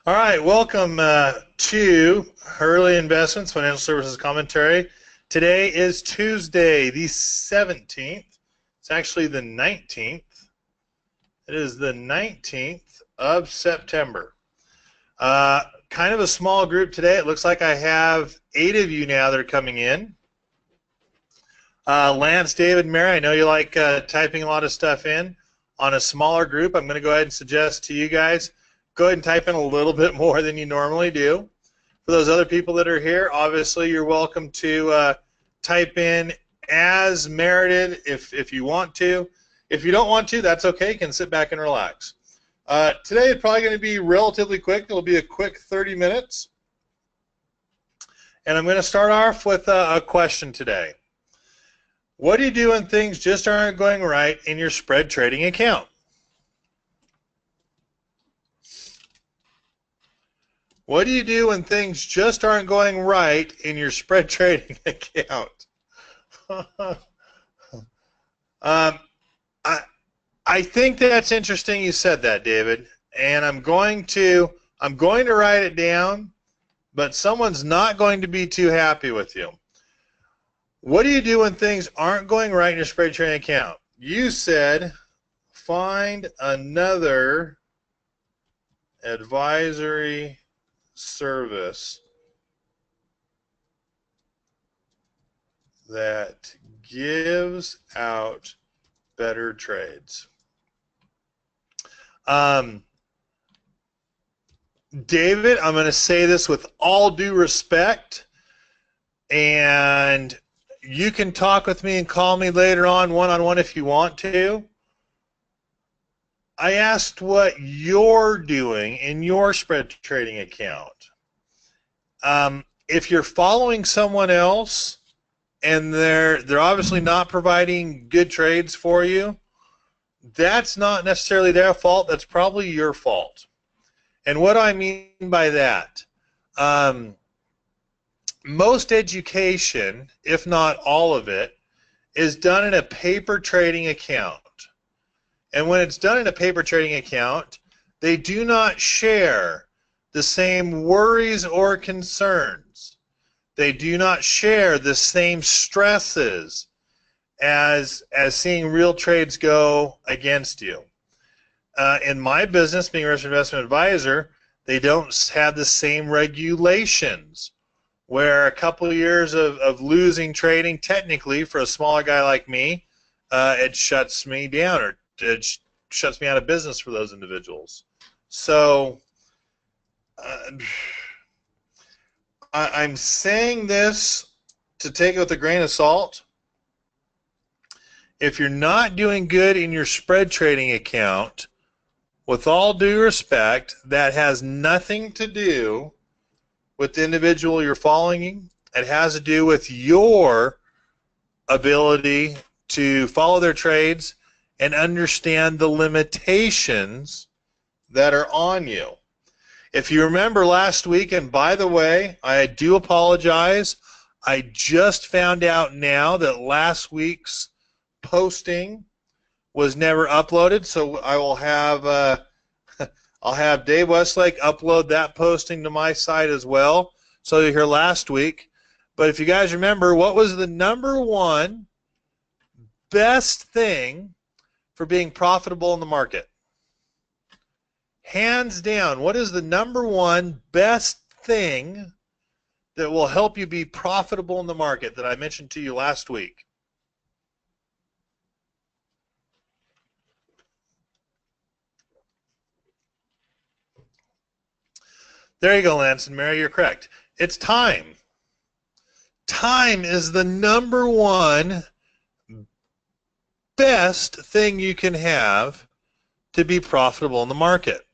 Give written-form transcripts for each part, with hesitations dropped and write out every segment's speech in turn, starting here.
All right, welcome to Hurley Investments Financial Services Commentary. Today is Tuesday, the 17th. It's actually the 19th. It is the 19th of September. Kind of a small group today. It looks like I have 8 of you now that are coming in. Lance, David, Mary, I know you like typing a lot of stuff in. On a smaller group, I'm going to go ahead and suggest to you guys, go ahead and type in a little bit more than you normally do. For those other people that are here, obviously you're welcome to type in as merited if you want to. If you don't want to, that's okay. You can sit back and relax. Today it's probably going to be relatively quick. It'll be a quick 30 minutes. And I'm going to start off with a question today. What do you do when things just aren't going right in your spread trading account? What do you do when things just aren't going right in your spread trading account? I think that's interesting you said that, David, and I'm going to write it down, but someone's not going to be too happy with you. What do you do when things aren't going right in your spread trading account? You said find another advisory service that gives out better trades. David, I'm going to say this with all due respect, and you can talk with me and call me later on one-on-one if you want to. I asked what you're doing in your spread trading account. If you're following someone else and they're obviously not providing good trades for you, that's not necessarily their fault. That's probably your fault. And what I mean by that, most education, if not all of it, is done in a paper trading account. And when it's done in a paper trading account, they do not share the same worries or concerns. They do not share the same stresses as seeing real trades go against you. In my business, being a registered investment advisor, they don't have the same regulations, where a couple of years of losing trading, technically, for a smaller guy like me, it shuts me down, or it shuts me out of business for those individuals. So I'm saying this to take it with a grain of salt. If you're not doing good in your spread trading account, with all due respect, that has nothing to do with the individual you're following. It has to do with your ability to follow their trades and understand the limitations that are on you. If you remember last week, and by the way, I do apologize, I just found out now that last week's posting was never uploaded, so I will have I'll have Dave Westlake upload that posting to my site as well, so you hear last week. But if you guys remember, what was the number one best thing for being profitable in the market? Hands down, what is the number one best thing that will help you be profitable in the market that I mentioned to you last week? There you go, Lance and Mary, you're correct. It's time. Time is the number one best thing you can have to be profitable in the market.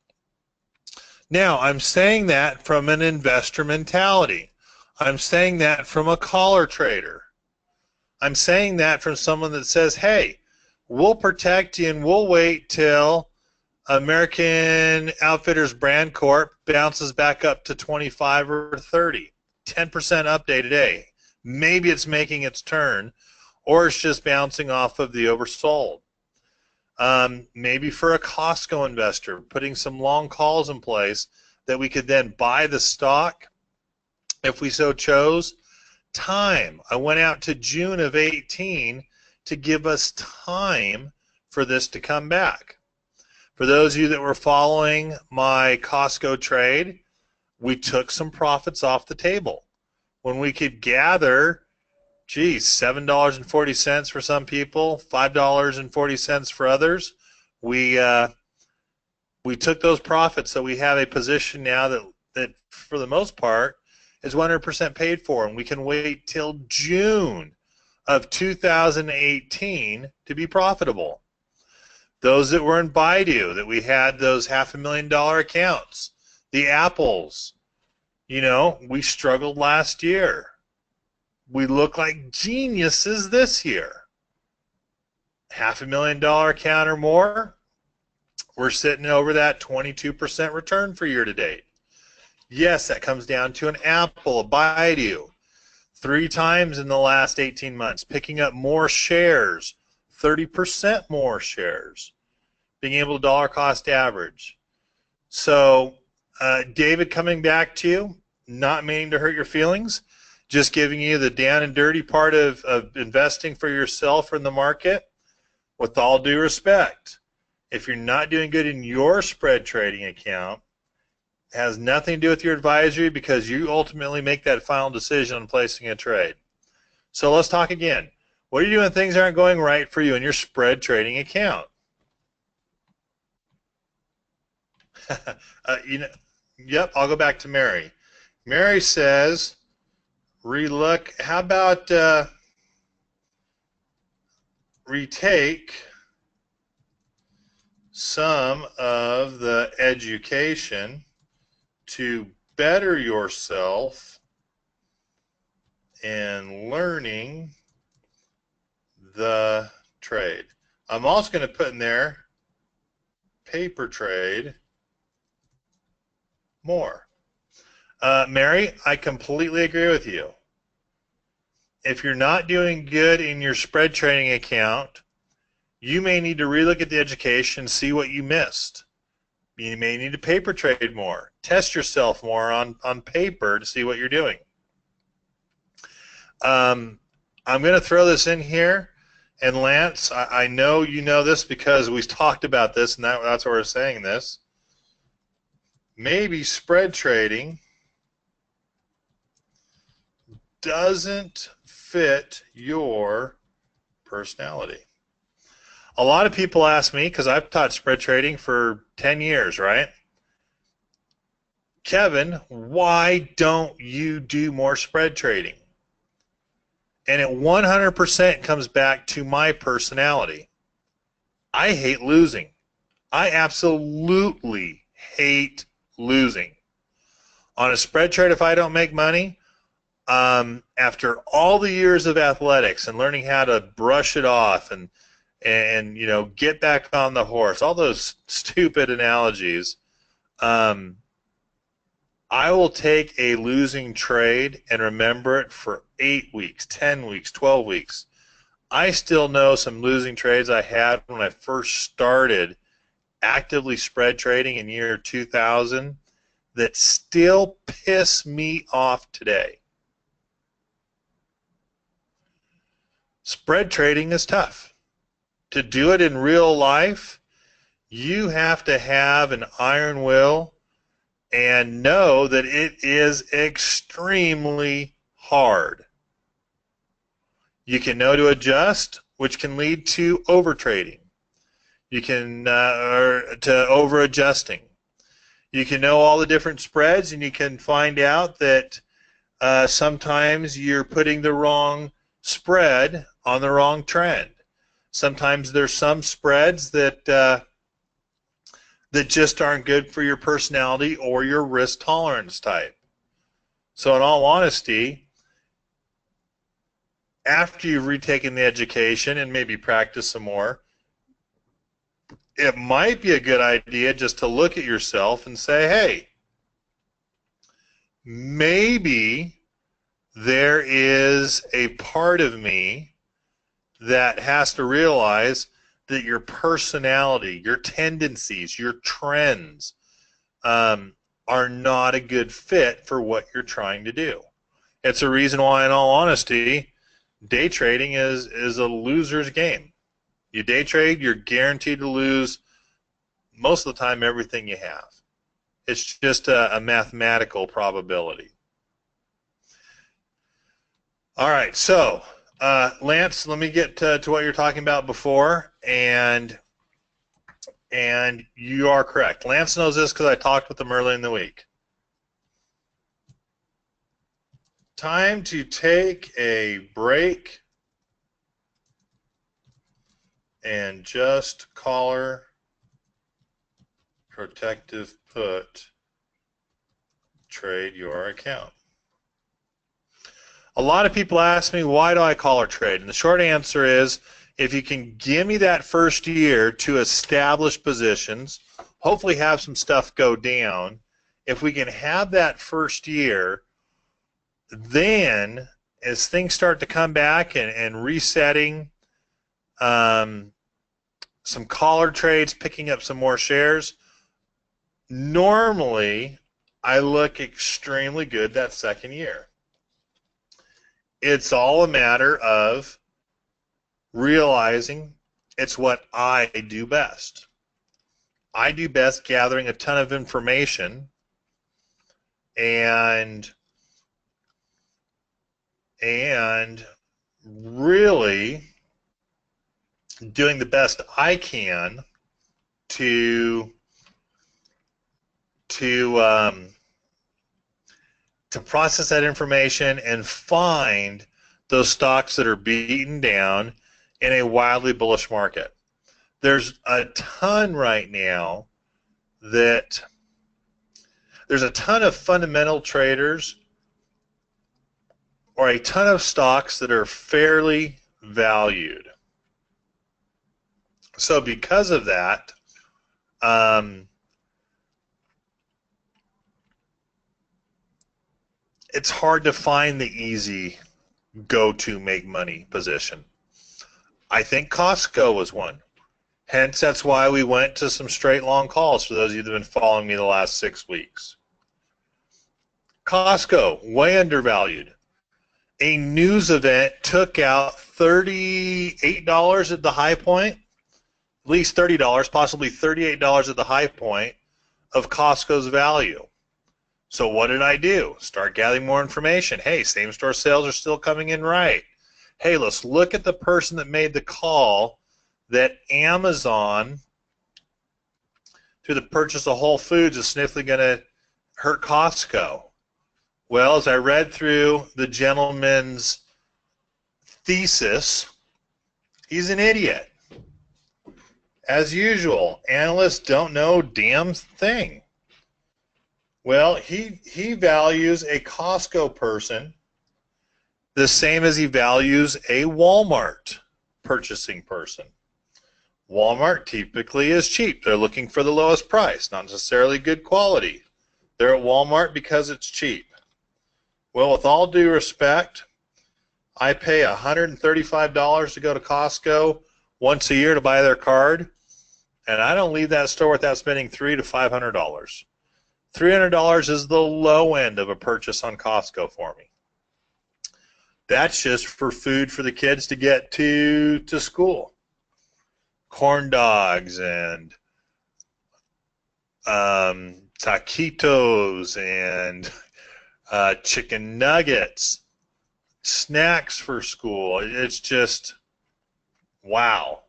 Now, I'm saying that from an investor mentality. I'm saying that from a caller trader. I'm saying that from someone that says, hey, we'll protect you and we'll wait till American Outfitters Brand Corp bounces back up to 25 or 30, 10% up day to day. Maybe it's making its turn, or it's just bouncing off of the oversold. Maybe for a Costco investor, putting some long calls in place that we could then buy the stock if we so chose. Time. I went out to June of 18 to give us time for this to come back. For those of you that were following my Costco trade, we took some profits off the table. When we could gather, geez, $7.40 for some people, $5.40 for others, we took those profits. So we have a position now that for the most part is 100% paid for, and we can wait till June of 2018 to be profitable. Those that were in Baidu, that we had those $500,000 accounts, the Apples, you know, we struggled last year. We look like geniuses this year. $500,000 account or more, we're sitting over that 22% return for year to date. Yes, that comes down to an Apple, a Baidu, 3 times in the last 18 months, picking up more shares, 30% more shares, being able to dollar cost average. So, David, coming back to you, not meaning to hurt your feelings, just giving you the down and dirty part of investing for yourself or in the market. With all due respect, if you're not doing good in your spread trading account, it has nothing to do with your advisory, because you ultimately make that final decision on placing a trade. So let's talk again. What are you doing when things aren't going right for you in your spread trading account? You know, yep, I'll go back to Mary. Mary says, relook, how about retake some of the education to better yourself in learning the trade. I'm also going to put in there paper trade more. Mary, I completely agree with you. If you're not doing good in your spread trading account, you may need to relook at the education, see what you missed. You may need to paper trade more. Test yourself more on paper to see what you're doing. I'm going to throw this in here. And Lance, I know you know this because we talked about this, and that's why we're saying this. Maybe spread trading doesn't fit your personality. A lot of people ask me, because I've taught spread trading for 10 years, right? Kevin, why don't you do more spread trading? And it 100% comes back to my personality. I hate losing. I absolutely hate losing. On a spread trade, if I don't make money, after all the years of athletics and learning how to brush it off and you know, get back on the horse, all those stupid analogies, I will take a losing trade and remember it for 8 weeks, 10 weeks, 12 weeks. I still know some losing trades I had when I first started actively spread trading in year 2000 that still piss me off today. Spread trading is tough. To do it in real life, you have to have an iron will and know that it is extremely hard. You can know to adjust, which can lead to overtrading. You can to over adjusting. You can know all the different spreads, and you can find out that sometimes you're putting the wrong spread on the wrong trend. Sometimes there's some spreads that that just aren't good for your personality or your risk tolerance type. So in all honesty, after you've retaken the education and maybe practice some more, it might be a good idea just to look at yourself and say, hey, maybe there is a part of me that has to realize that your personality, your tendencies, your trends are not a good fit for what you're trying to do. It's a reason why, in all honesty, day trading is a loser's game. You day trade, you're guaranteed to lose most of the time everything you have. It's just a mathematical probability. All right, so Lance, let me get to what you're talking about before, and you are correct. Lance knows this because I talked with him early in the week. Time to take a break and just collar protective put trade your account. A lot of people ask me, why do I collar trade? And the short answer is, if you can give me that first year to establish positions, hopefully have some stuff go down, if we can have that first year, then as things start to come back and resetting, some collar trades, picking up some more shares, normally I look extremely good that second year. It's all a matter of realizing it's what I do best. I do best gathering a ton of information and really doing the best I can to process that information and find those stocks that are beaten down in a wildly bullish market. There's a ton right now that there's a ton of fundamental traders or a ton of stocks that are fairly valued. So because of that, it's hard to find the easy go-to make money position. I think Costco was one. Hence, that's why we went to some straight long calls for those of you that have been following me the last 6 weeks. Costco, way undervalued. A news event took out $38 at the high point, at least $30, possibly $38 at the high point of Costco's value. So what did I do? Start gathering more information. Hey, same-store sales are still coming in right. Hey, let's look at the person that made the call that Amazon, through the purchase of Whole Foods, is significantly going to hurt Costco. Well, as I read through the gentleman's thesis, he's an idiot. As usual, analysts don't know damn thing. Well, he values a Costco person the same as he values a Walmart purchasing person. Walmart typically is cheap. They're looking for the lowest price, not necessarily good quality. They're at Walmart because it's cheap. Well, with all due respect, I pay $135 to go to Costco once a year to buy their card, and I don't leave that store without spending $300 to $500. $300 is the low end of a purchase on Costco for me. That's just for food for the kids to get to school. Corn dogs and taquitos and chicken nuggets, snacks for school. It's just, wow.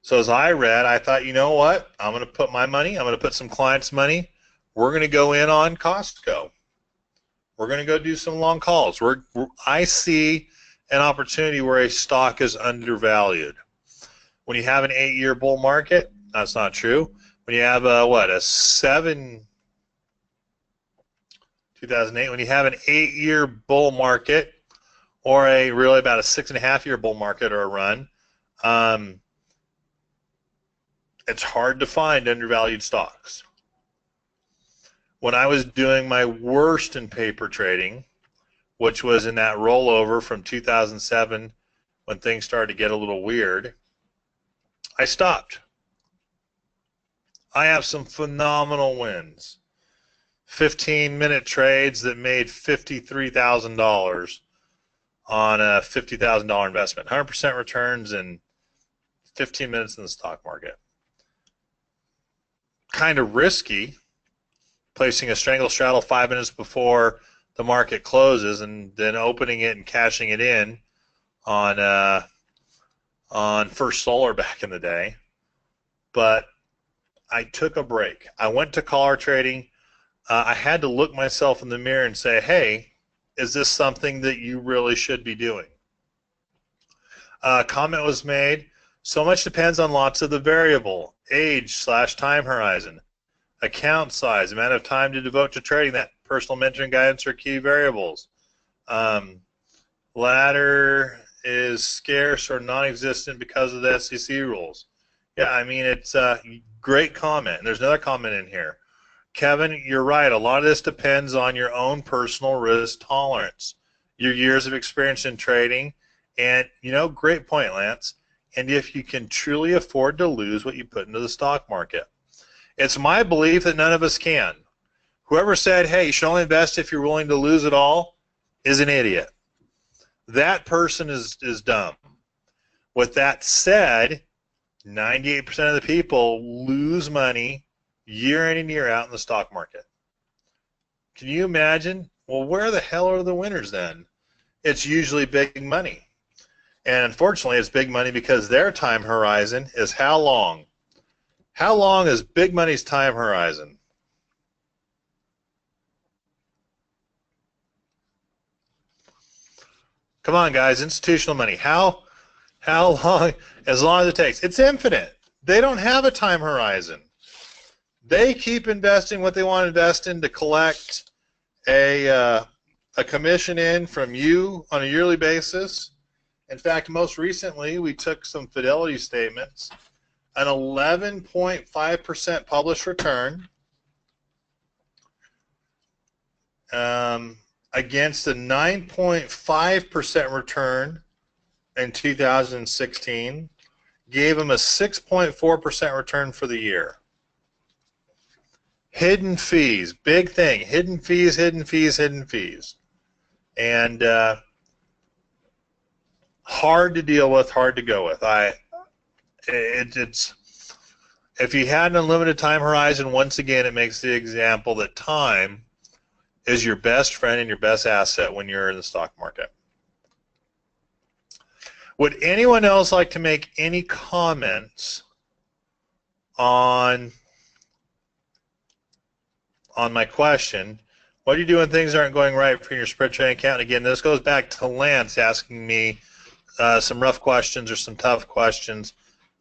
So as I read, I thought, you know what? I'm going to put my money, I'm going to put some clients' money. We're going to go in on Costco. We're going to go do some long calls. I see an opportunity where a stock is undervalued. When you have an 8-year bull market, that's not true. When you have 2008, when you have an 8-year bull market, or really about a 6.5-year bull market or a run, it's hard to find undervalued stocks. When I was doing my worst in paper trading, which was in that rollover from 2007 when things started to get a little weird, I stopped. I have some phenomenal wins. 15-minute trades that made $53,000 on a $50,000 investment. 100% returns in 15 minutes in the stock market. Kind of risky, placing a strangle straddle 5 minutes before the market closes and then opening it and cashing it in on First Solar back in the day. But I took a break. I went to collar trading. I had to look myself in the mirror and say, hey, is this something that you really should be doing? A comment was made, so much depends on lots of the variable, age/time horizon, account size, amount of time to devote to trading. That personal mentoring guidance are key variables. Ladder is scarce or non-existent because of the SEC rules. Yeah, I mean, it's a great comment. There's another comment in here. Kevin, you're right. A lot of this depends on your own personal risk tolerance, your years of experience in trading, and, great point, Lance, and if you can truly afford to lose what you put into the stock market. It's my belief that none of us can. Whoever said, hey, you should only invest if you're willing to lose it all, is an idiot. That person is dumb. With that said, 98% of the people lose money year in and year out in the stock market. Can you imagine? Well, where the hell are the winners then? It's usually big money. And unfortunately, it's big money because their time horizon is how long? How long is big money's time horizon? Come on, guys, institutional money. How long? As long as it takes. It's infinite. They don't have a time horizon. They keep investing what they want to invest in to collect a commission in from you on a yearly basis. In fact, most recently, we took some fidelity statements, an 11.5% published return against a 9.5% return in 2016, gave them a 6.4% return for the year. Hidden fees, big thing. Hidden fees, hidden fees, hidden fees. And hard to deal with, hard to go with. It's if you had an unlimited time horizon, once again, it makes the example that time is your best friend and your best asset when you're in the stock market. Would anyone else like to make any comments on my question? What do you do when things aren't going right for your spread trading account? Again, this goes back to Lance asking me some rough questions or some tough questions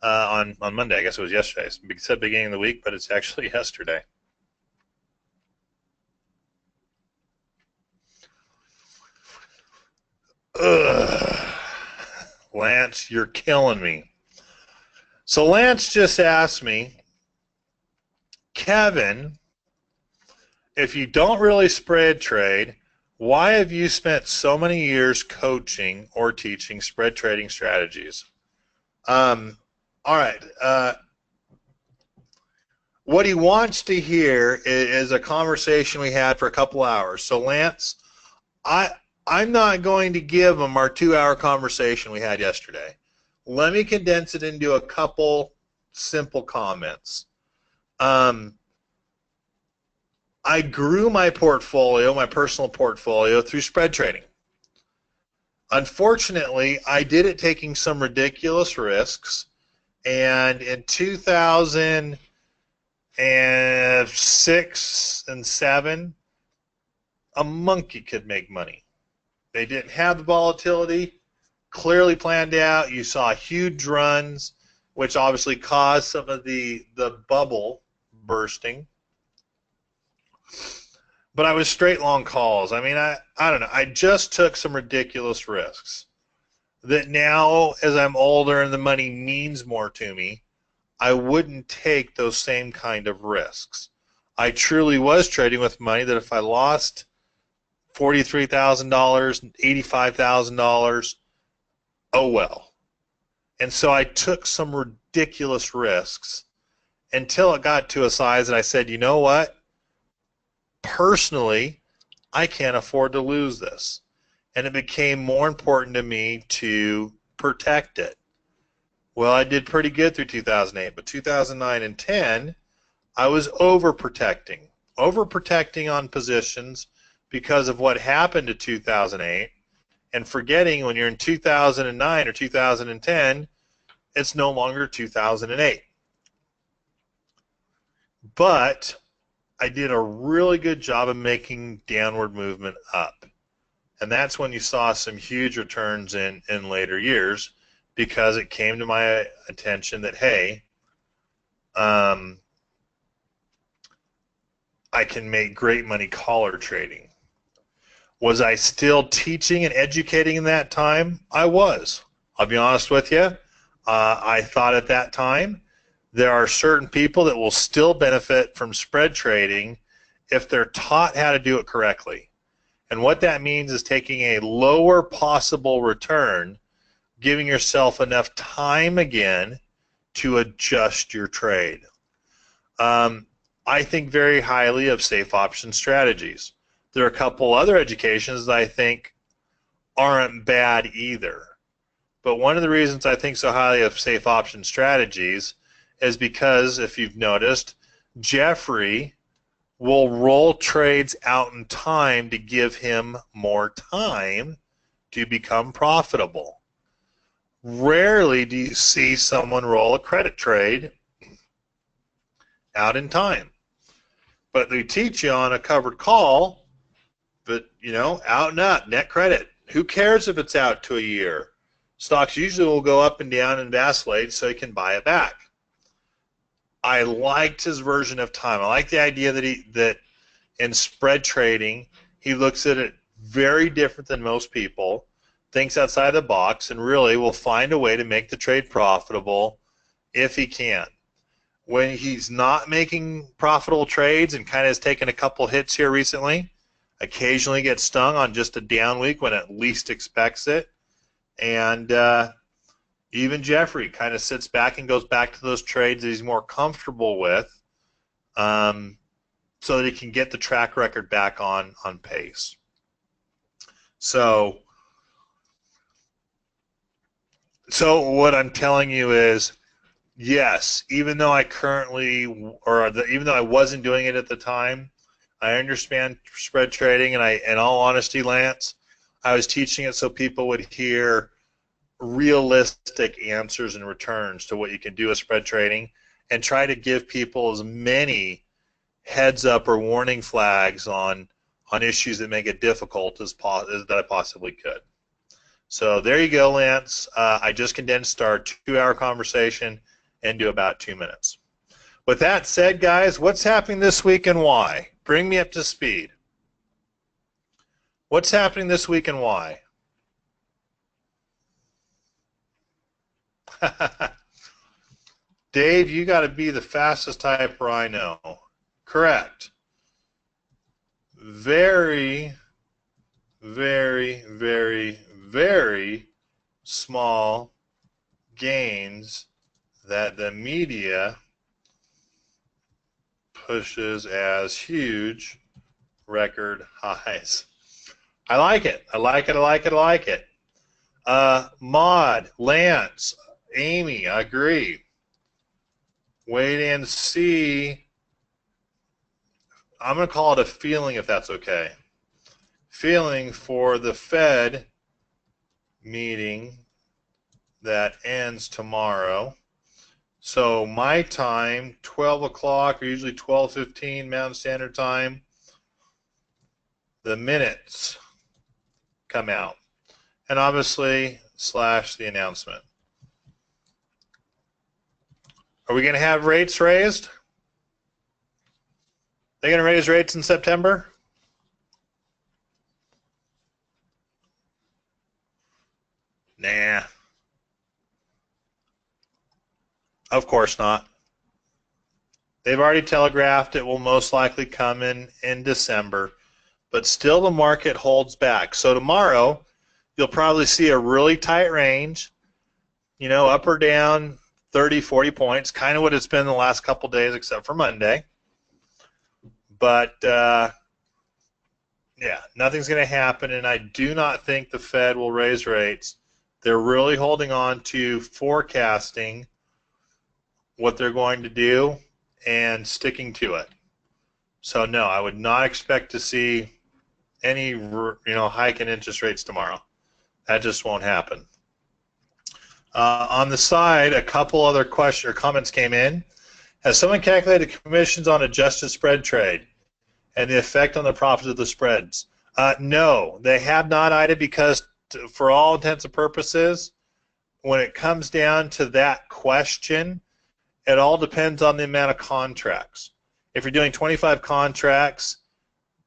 on Monday. I guess it was yesterday. It said beginning of the week, but it's actually yesterday. Ugh. Lance, you're killing me. So Lance just asked me, Kevin, if you don't really spread trade, why have you spent so many years coaching or teaching spread trading strategies? All right. What he wants to hear is a conversation we had for a couple hours. So Lance, I'm not going to give him our 2-hour conversation we had yesterday. Let me condense it into a couple simple comments. I grew my portfolio, my personal portfolio, through spread trading. Unfortunately, I did it taking some ridiculous risks, and in 2006 and 2007, a monkey could make money. They didn't have the volatility, clearly planned out. You saw huge runs, which obviously caused some of the bubble bursting. But I was straight long calls. I mean, I don't know. I just took some ridiculous risks that now, as I'm older and the money means more to me, I wouldn't take those same kind of risks. I truly was trading with money that if I lost $43,000, $85,000, oh well. And so I took some ridiculous risks until it got to a size that I said, you know what? personally, I can't afford to lose this. And it became more important to me to protect it. Well, I did pretty good through 2008, but 2009 and 10, I was overprotecting on positions because of what happened to 2008, and forgetting when you're in 2009 or 2010, it's no longer 2008. But I did a really good job of making downward movement up. And that's when you saw some huge returns in later years, because it came to my attention that, hey, I can make great money collar trading. Was I still teaching and educating in that time? I was. I'll be honest with you. I thought at that time there are certain people that will still benefit from spread trading if they're taught how to do it correctly. And what that means is taking a lower possible return, giving yourself enough time again to adjust your trade. I think very highly of safe option strategies. There are a couple other educations that I think aren't bad either. But one of the reasons I think so highly of safe option strategies is because, if you've noticed, Jeffrey will roll trades out in time to give him more time to become profitable. Rarely do you see someone roll a credit trade out in time. But they teach you on a covered call, but, you know, out and up, net credit. Who cares if it's out to a year? Stocks usually will go up and down and vacillate so you can buy it back. I liked his version of time. I like the idea that in spread trading, he looks at it very different than most people, thinks outside the box, and really will find a way to make the trade profitable if he can. When he's not making profitable trades and kind of has taken a couple hits here recently, occasionally gets stung on just a down week when it least expects it, and even Jeffrey kind of sits back and goes back to those trades that he's more comfortable with, so that he can get the track record back on pace. So what I'm telling you is, yes, even though I even though I wasn't doing it at the time, I understand spread trading, and in all honesty, Lance, I was teaching it so people would hear realistic answers and returns to what you can do with spread trading, and try to give people as many heads up or warning flags on issues that make it difficult as that I possibly could. So there you go, Lance. I just condensed our 2-hour conversation into about 2 minutes. With that said, guys, what's happening this week and why? Bring me up to speed. What's happening this week and why? Dave, you got to be the fastest typer I know. Correct. Very, very, very, very small gains that the media pushes as huge record highs. I like it. I like it. I like it. I like it. Maud, Lance, Amy, I agree. Wait and see. I'm going to call it a feeling, if that's okay. Feeling for the Fed meeting that ends tomorrow. So my time, 12 o'clock, or usually 12:15 Mountain Standard Time, the minutes come out. And obviously, slash the announcement. Are we going to have rates raised? They're going to raise rates in September? Nah. Of course not. They've already telegraphed it will most likely come in December, but still the market holds back. So tomorrow, you'll probably see a really tight range, you know, up or down 30, 40 points, kind of what it's been the last couple days except for Monday. But Yeah, nothing's going to happen, and I do not think the Fed will raise rates. They're really holding on to forecasting what they're going to do and sticking to it. So no, I would not expect to see any hike in interest rates tomorrow. That just won't happen. On the side, a couple other questions or comments came in. Has someone calculated commissions on adjusted spread trade and the effect on the profits of the spreads? No, they have not, Ida, because for all intents and purposes, when it comes down to that question, it all depends on the amount of contracts. If you're doing 25 contracts,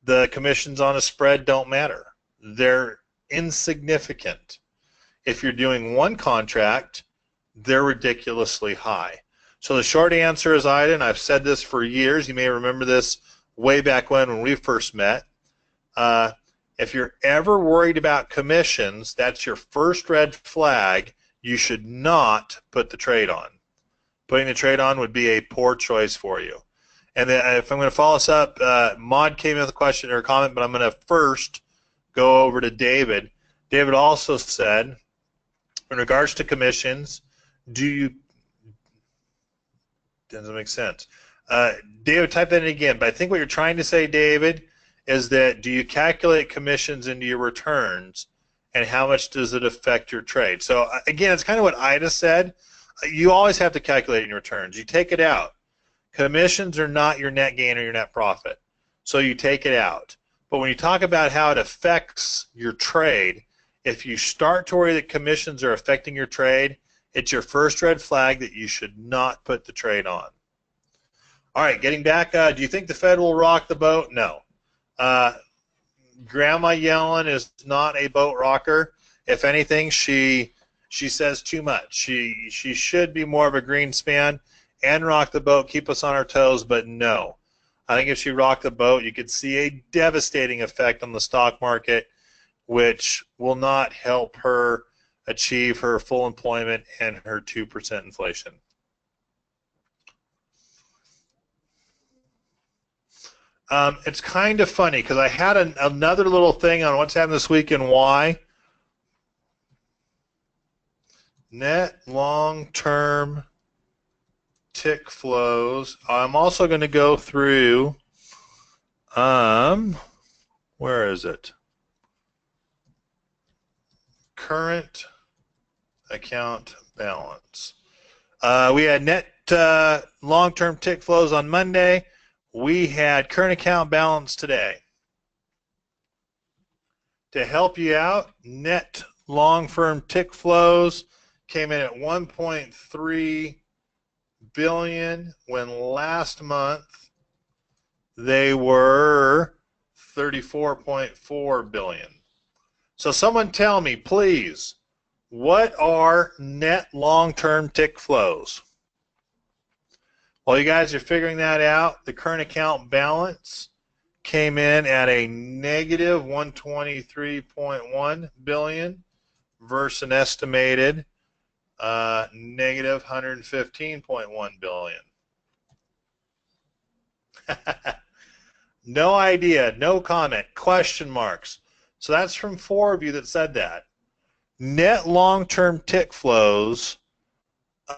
the commissions on a spread don't matter. They're insignificant. If you're doing one contract, they're ridiculously high. So the short answer is, Ida, and I've said this for years, you may remember this way back when we first met, if you're ever worried about commissions, that's your first red flag. You should not put the trade on. Putting the trade on would be a poor choice for you. And then if I'm going to follow this up, Maud came in with a question or a comment, but I'm going to first go over to David. David also said, in regards to commissions, doesn't make sense. David, type that in again, but I think what you're trying to say, David, is that do you calculate commissions into your returns, and how much does it affect your trade? So again, it's kind of what Ida said. You always have to calculate in your returns. You take it out. Commissions are not your net gain or your net profit, so you take it out. But when you talk about how it affects your trade, if you start to worry that commissions are affecting your trade, it's your first red flag that you should not put the trade on. All right, getting back, do you think the Fed will rock the boat? No. Grandma Yellen is not a boat rocker. If anything, she says too much. She should be more of a Greenspan and rock the boat, keep us on our toes, but no. I think if she rocked the boat, you could see a devastating effect on the stock market, which will not help her achieve her full employment and her 2% inflation. It's kind of funny because I had another little thing on what's happening this week and why. Net long-term tick flows. I'm also going to go through, where is it? Current account balance. We had net long-term tick flows on Monday. We had current account balance today. To help you out, net long-term tick flows came in at 1.3 billion when last month they were 34.4 billion. So someone tell me, please, what are net long-term tick flows? While you guys are figuring that out, the current account balance came in at a negative 123.1 billion versus an estimated negative 115.1 billion. No idea, no comment, question marks. So that's from 4 of you that said that. Net long-term tick flows,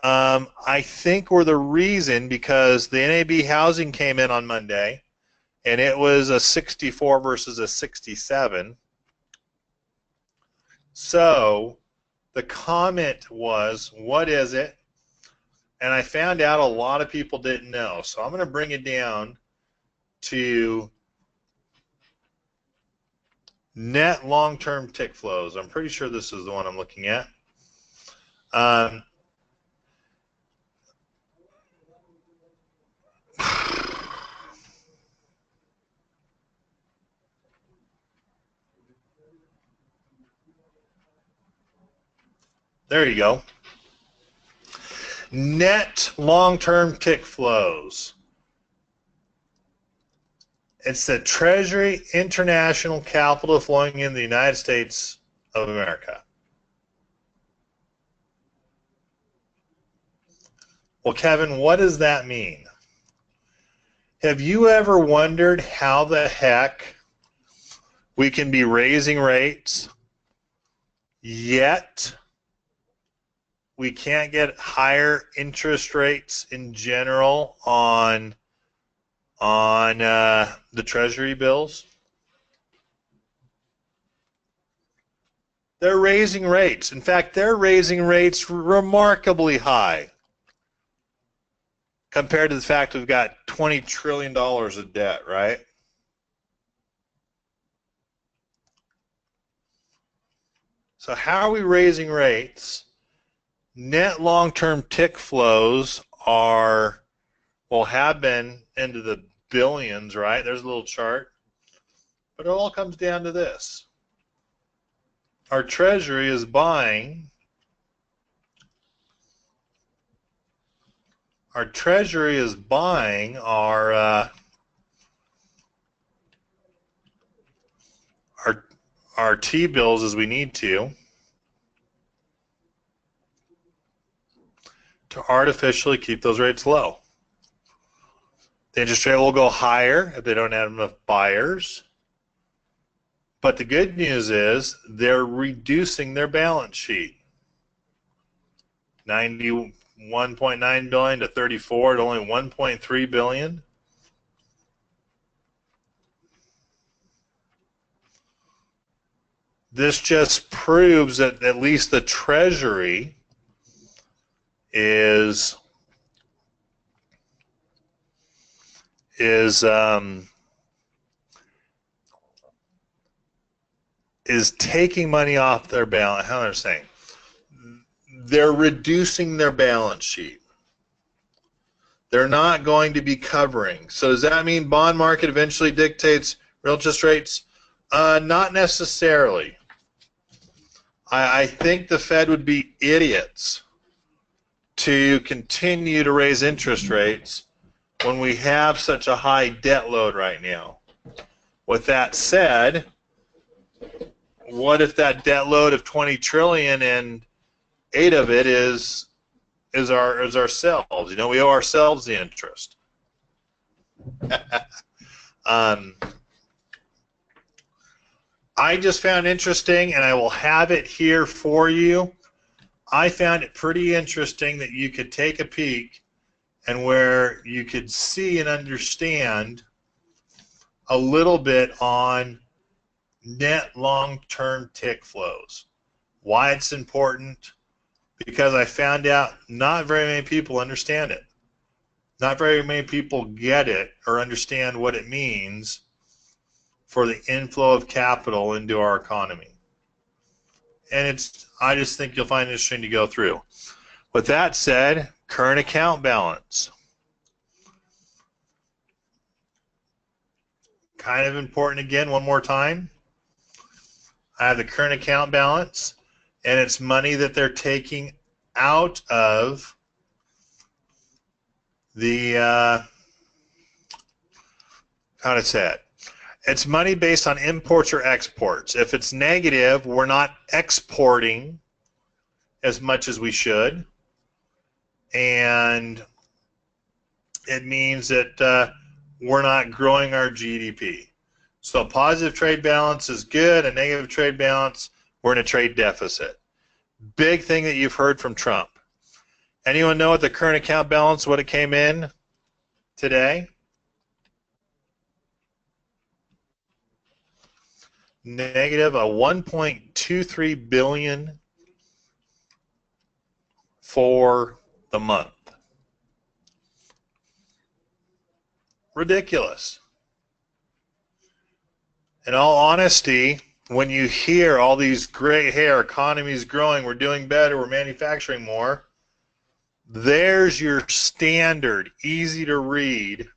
I think, were the reason because the NAB housing came in on Monday, and it was a 64 versus a 67. So the comment was, what is it? And I found out a lot of people didn't know. So I'm going to bring it down to net long-term tick flows. I'm pretty sure this is the one I'm looking at. There you go. Net long-term tick flows. It's the Treasury international capital flowing in the United States of America. Well, Kevin, what does that mean? Have you ever wondered how the heck we can be raising rates, yet we can't get higher interest rates in general on the Treasury bills. They're raising rates. In fact, they're raising rates remarkably high compared to the fact we've got $20 trillion of debt, right? So how are we raising rates? Net long-term tick flows are, well, have been into the billions, right? There's a little chart. But it all comes down to this. Our Treasury is buying our T-bills as we need to artificially keep those rates low. The interest rate will go higher if they don't have enough buyers. But the good news is they're reducing their balance sheet. 91.9 billion to 34 to only 1.3 billion. This just proves that at least the Treasury is taking money off their balance. How they're saying they're reducing their balance sheet. They're not going to be covering. So does that mean bond market eventually dictates real interest rates? Not necessarily. I think the Fed would be idiots to continue to raise interest rates when we have such a high debt load right now. With that said, what if that debt load of 20 trillion and 8 of it is ourselves? You know, we owe ourselves the interest. I just found interesting, and I will have it here for you. I found it pretty interesting that you could take a peek and where you could see and understand a little bit on net long-term tick flows. Why it's important, because I found out not very many people understand it. Not very many people get it or understand what it means for the inflow of capital into our economy. And I just think you'll find it interesting to go through. With that said, current account balance. Kind of important again, one more time. I have the current account balance, and it's money that they're taking out of the, how to say it? It's money based on imports or exports. If it's negative, we're not exporting as much as we should, and it means that we're not growing our GDP. So a positive trade balance is good, a negative trade balance, we're in a trade deficit. Big thing that you've heard from Trump. Anyone know what the current account balance, what it came in today? Negative a 1.23 billion for the month. Ridiculous. In all honesty, when you hear all these great, hey, our economy's growing, we're doing better, we're manufacturing more, there's your standard, easy to read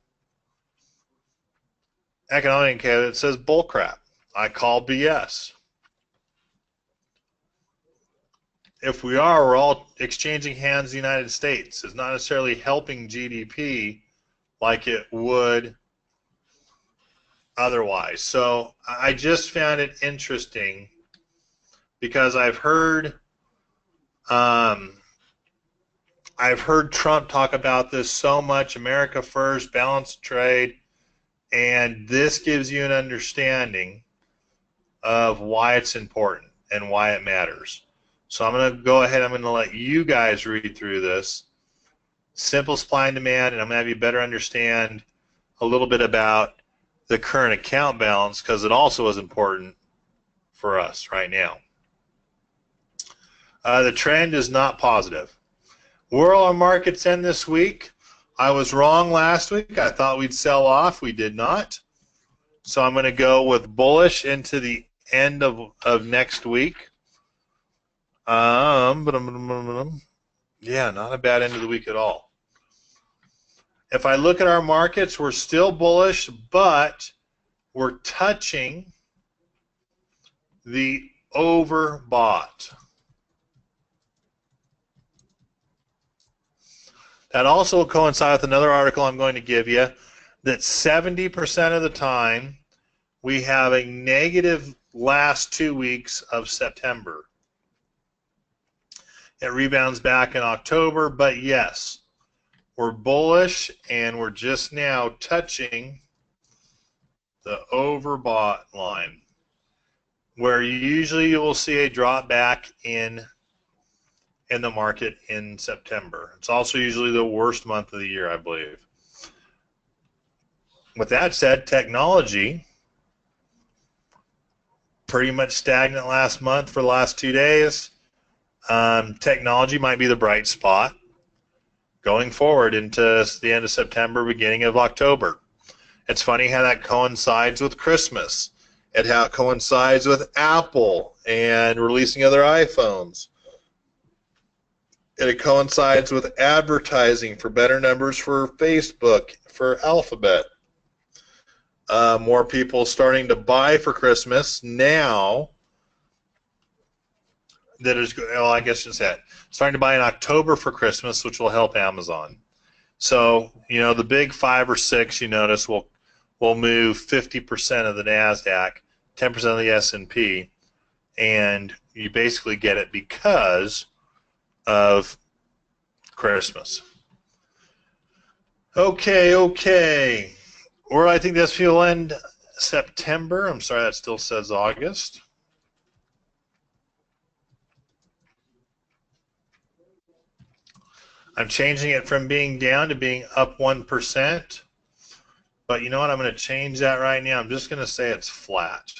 economic indicator that says bullcrap. I call BS. If we are, we're all exchanging hands in the United States. It's not necessarily helping GDP like it would otherwise. So I just found it interesting because I've heard Trump talk about this so much, America first, balanced trade, and this gives you an understanding of why it's important and why it matters. So I'm going to go ahead, I'm going to let you guys read through this. Simple supply and demand, and I'm going to have you better understand a little bit about the current account balance because it also is important for us right now. The trend is not positive. Where will our markets end this week? I was wrong last week. I thought we'd sell off. We did not. So I'm going to go with bullish into the end of next week. Yeah, not a bad end of the week at all. If I look at our markets, we're still bullish, but we're touching the overbought. That also will coincide with another article I'm going to give you that 70% of the time we have a negative last 2 weeks of September. It rebounds back in October, but yes, we're bullish and we're just now touching the overbought line, where usually you will see a drop back in the market in September. It's also usually the worst month of the year, I believe. With that said, technology, pretty much stagnant last month for the last 2 days. Technology might be the bright spot going forward into the end of September, beginning of October. It's funny how that coincides with Christmas and how it coincides with Apple and releasing other iPhones. And it coincides with advertising for better numbers for Facebook, for Alphabet. More people starting to buy for Christmas now. That is, well, I guess it's that. Starting to buy in October for Christmas, which will help Amazon. So, you know, the big 5 or 6, you notice, will move 50% of the NASDAQ, 10% of the S&P, and you basically get it because of Christmas. Okay. Or I think this will end September. I'm sorry, that still says August. I'm changing it from being down to being up 1%. But you know what? I'm going to change that right now. I'm just going to say it's flat.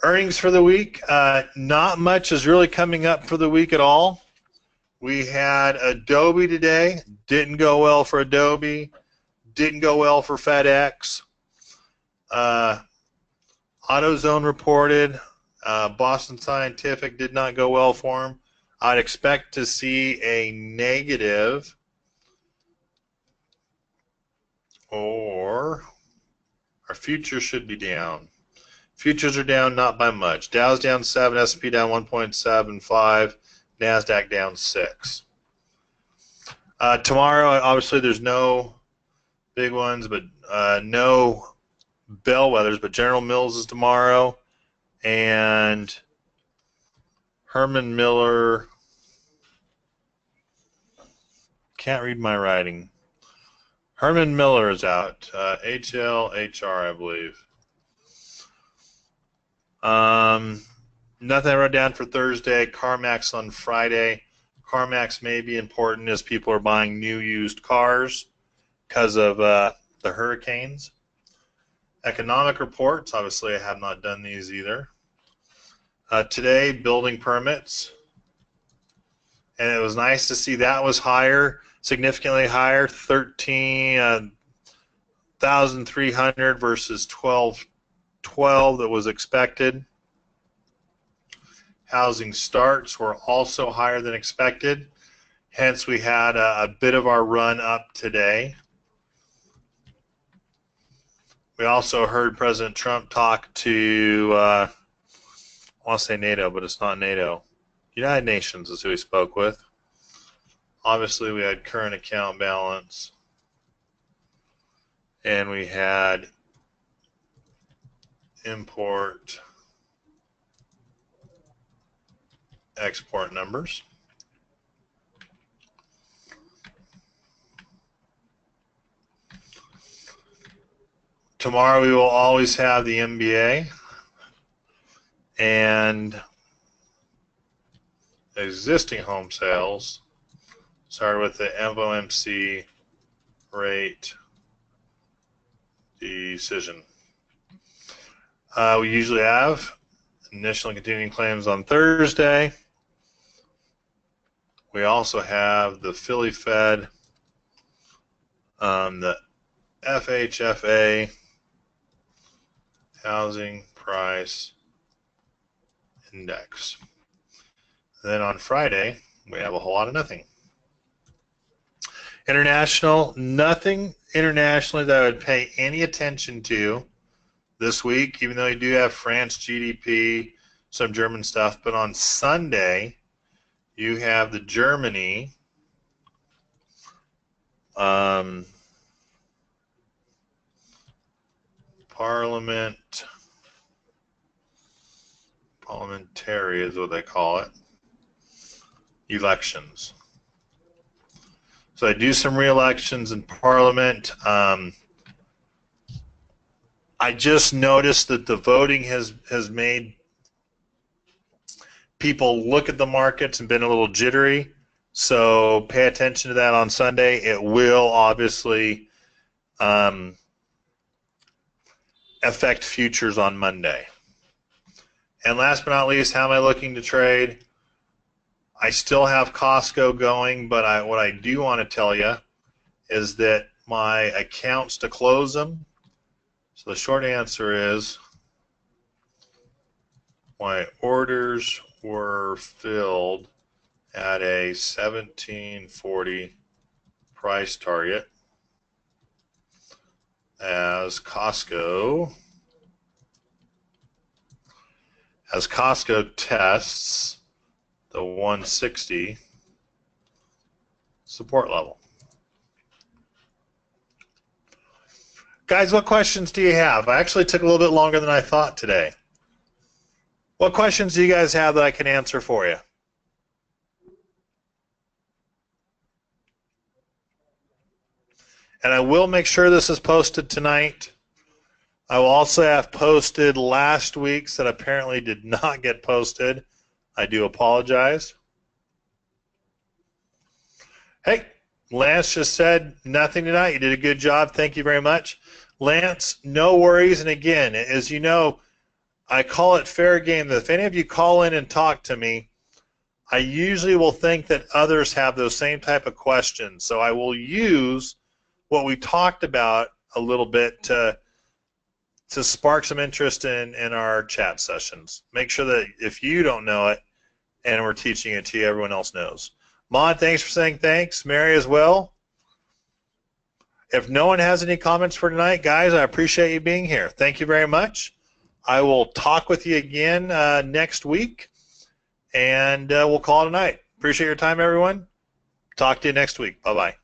Earnings for the week, not much is really coming up for the week at all. We had Adobe today. Didn't go well for Adobe. Didn't go well for FedEx. AutoZone reported. Boston Scientific did not go well for them. I'd expect to see a negative, or our futures should be down. Futures are down not by much. Dow's down 7, S&P down 1.75, NASDAQ down 6. Tomorrow, obviously, there's no big ones, but no bellwethers, but General Mills is tomorrow, and Herman Miller, can't read my writing. Herman Miller is out, HLHR, I believe. Nothing I wrote down for Thursday. CarMax on Friday. CarMax may be important as people are buying new used cars because of the hurricanes. Economic reports, obviously I have not done these either. Today, building permits, and it was nice to see that was higher, significantly higher, 13,300 versus 12 that was expected. Housing starts were also higher than expected, hence we had a bit of our run up today. We also heard President Trump talk to, I want to say NATO, but it's not NATO. United Nations is who he spoke with. Obviously, we had current account balance, and we had import, export numbers. Tomorrow we will always have the NBA. And existing home sales started with the FOMC rate decision. We usually have initial and continuing claims on Thursday. We also have the Philly Fed, the FHFA, Housing Price Index. Then on Friday, we have a whole lot of nothing. International, nothing internationally that I would pay any attention to this week, even though you do have France GDP, some German stuff. But on Sunday, you have the Germany parliamentary is what they call it, elections. So I do some re-elections in Parliament. I just noticed that the voting has made people look at the markets and been a little jittery. So pay attention to that on Sunday. It will obviously affect futures on Monday. And last but not least, how am I looking to trade? I still have Costco going, but what I do want to tell you is that my accounts to close them. So the short answer is my orders were filled at a 1740 price target as Costco tests the 160 support level. Guys, what questions do you have? I actually took a little bit longer than I thought today. What questions do you guys have that I can answer for you? And I will make sure this is posted tonight. I will also have posted last week's that apparently did not get posted. I do apologize. Hey, Lance just said nothing tonight. You did a good job. Thank you very much. Lance, no worries. And again, as you know, I call it fair game. If any of you call in and talk to me, I usually will think that others have those same type of questions. So I will use what we talked about a little bit to spark some interest in our chat sessions. Make sure that if you don't know it and we're teaching it to you, everyone else knows. Mon, thanks for saying thanks. Mary as well. If no one has any comments for tonight, guys, I appreciate you being here. Thank you very much. I will talk with you again next week, and we'll call it a night. Appreciate your time, everyone. Talk to you next week. Bye-bye.